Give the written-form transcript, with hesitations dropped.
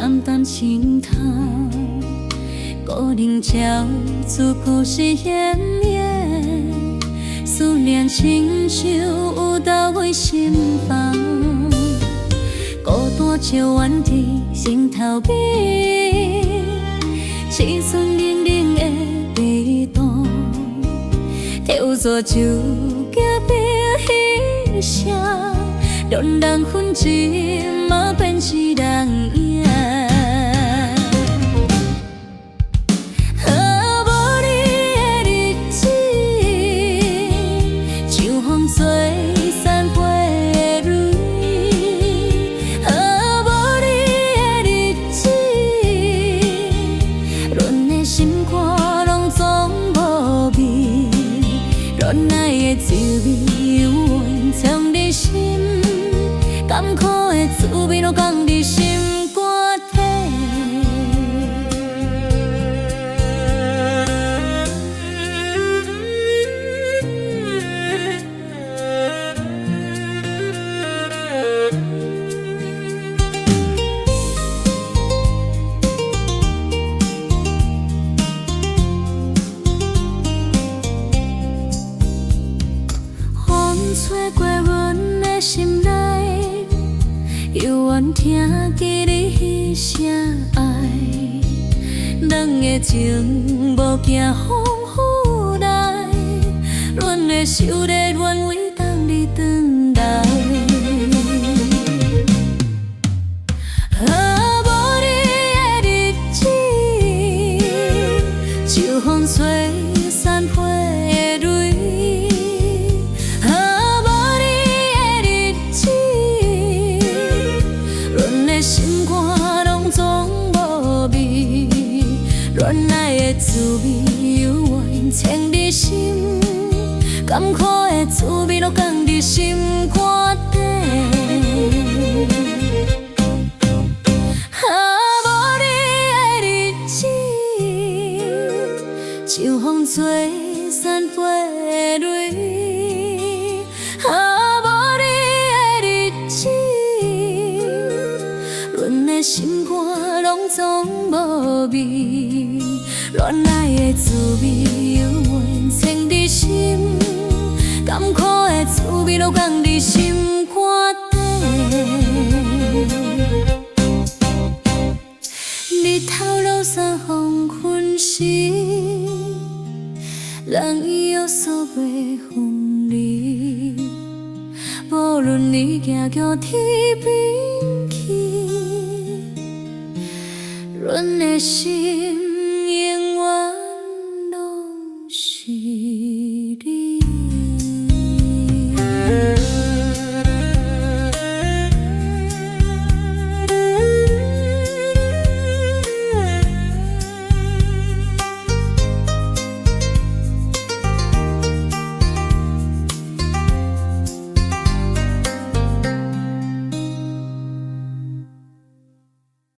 淡淡清汤，孤零照自故事演演，思念亲像有倒位心房，孤单照远伫心头边，凄酸冷冷的悲痛，跳作酒家边戏声，让人分情嘛变是人影。无你的日子，像风吹散花的蕊。无你的日子，阮的心肝拢总无味，恋爱的滋味犹原藏伫心。甘苦的滋味，拢放伫心肝底。风吹过阮的心内。犹原听见你迄声爱，咱的情无惊风雨来，阮的守在原位等你转来。无你的日子，像风吹散花的蕊。心肝拢总无味，恋爱的滋味犹原藏伫心，甘苦的滋味拢放伫心肝底。无你的日子，像风吹散花的蕊。心肝拢总无味，恋爱的滋味犹原藏伫心，甘苦的滋味拢放伫心肝底。日头落山黄昏时，人伊约束袂分离，无论你行到天边去。阮的心。